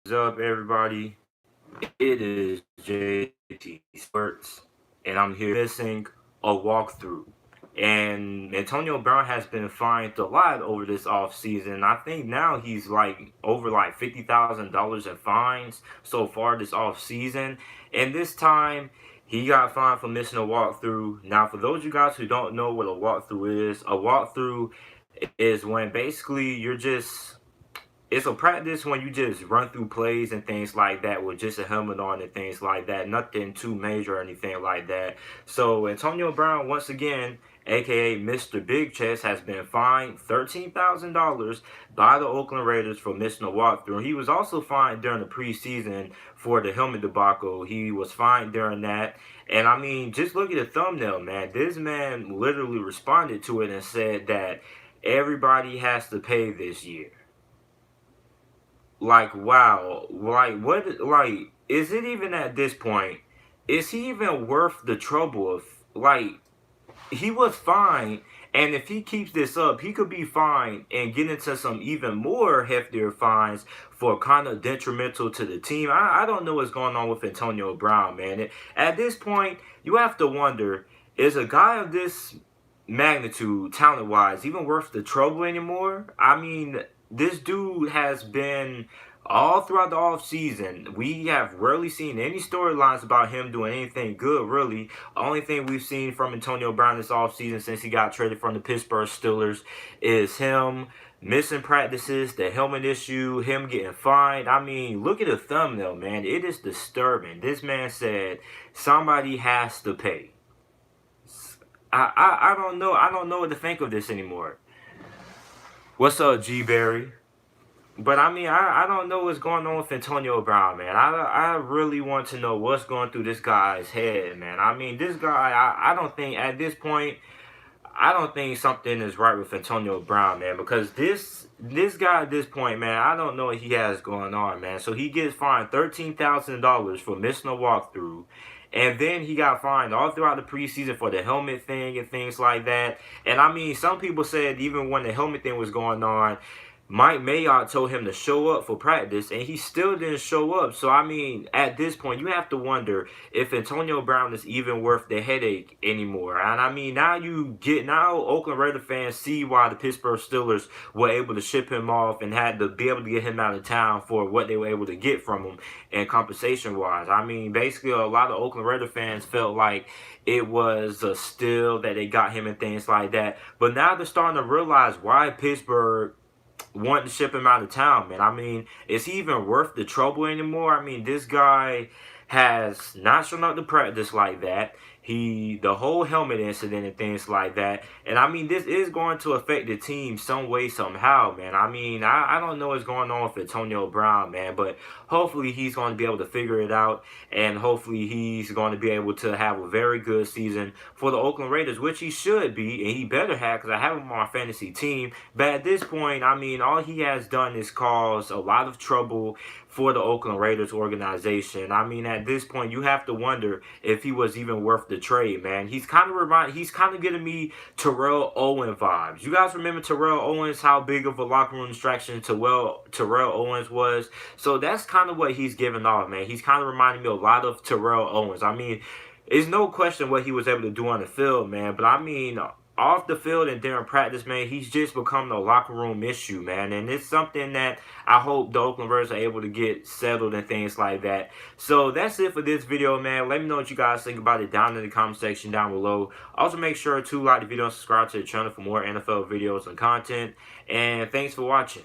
What's up, everybody? It is JT Sports, and I'm here missing a walkthrough. And Antonio Brown has been fined a lot over this offseason. I think now he's like over like $50,000 in fines so far this offseason. And this time he got fined for missing a walkthrough. Now, for those of you guys who don't know what a walkthrough is when basically you're just it's a practice when you just run through plays and things like that with just a helmet on and things like that. Nothing too major or anything like that. So Antonio Brown, once again, aka Mr. Big Chest, has been fined $13,000 by the Oakland Raiders for missing a walkthrough. He was also fined during the preseason for the helmet debacle. He was fined during that. And I mean, just look at the thumbnail, man. This man literally responded to it and said that everybody has to pay this year. Like, wow, like what, like, is it even at this point, is he even worth the trouble of, like, he was fine, and if he keeps this up, he could be fine and get into some even more heftier fines for kind of detrimental to the team. I don't know what's going on with Antonio Brown, man. At this point, you have to wonder, is a guy of this magnitude, talent wise, even worth the trouble anymore? I mean, this dude has been all throughout the off season. We have rarely seen any storylines about him doing anything good, really. Only thing we've seen from Antonio Brown this off season since he got traded from the Pittsburgh Steelers is him missing practices, the helmet issue, him getting fined. I mean, look at the thumbnail, man. It is disturbing. This man said somebody has to pay. I don't know. I don't know what to think of this anymore. What's up, G Berry? But I mean, I don't know what's going on with Antonio Brown, man. I really want to know what's going through this guy's head, man. I mean, this guy, I don't think at this point, I don't think something is right with Antonio Brown, man. Because this guy at this point, man, I don't know what he has going on, man. So he gets fined $13,000 for missing a walkthrough. And then he got fined all throughout the preseason for the helmet thing and things like that. And I mean, some people said even when the helmet thing was going on, Mike Mayock told him to show up for practice, and he still didn't show up. So, I mean, at this point, you have to wonder if Antonio Brown is even worth the headache anymore. And, I mean, now Oakland Raider fans see why the Pittsburgh Steelers were able to ship him off and had to be able to get him out of town for what they were able to get from him and compensation-wise. I mean, basically, a lot of Oakland Raider fans felt like it was a steal that they got him and things like that. But now they're starting to realize why Pittsburgh wanting to ship him out of town, man. I mean, is he even worth the trouble anymore? I mean, this guy has not shown up to practice like that. The whole helmet incident and things like that. And I mean, this is going to affect the team some way, somehow, man. I mean, I don't know what's going on with Antonio Brown, man, but hopefully he's going to be able to figure it out, and hopefully he's going to be able to have a very good season for the Oakland Raiders, which he should be, and he better have, because I have him on my fantasy team. But at this point, I mean, all he has done is cause a lot of trouble for the Oakland Raiders organization. I mean, at this point, you have to wonder if he was even worth the trade, man. He's kind of giving me Terrell Owens vibes. You guys remember Terrell Owens, how big of a locker room distraction Terrell Owens was? So that's kind of what he's giving off, man. He's kind of reminding me a lot of Terrell Owens. I mean, it's no question what he was able to do on the field, man. But I mean, off the field and during practice, man, he's just become a locker room issue, man. And it's something that I hope the Oakland Raiders are able to get settled and things like that. So that's it for this video, man. Let me know what you guys think about it down in the comment section down below. Also, make sure to like the video and subscribe to the channel for more NFL videos and content. And thanks for watching.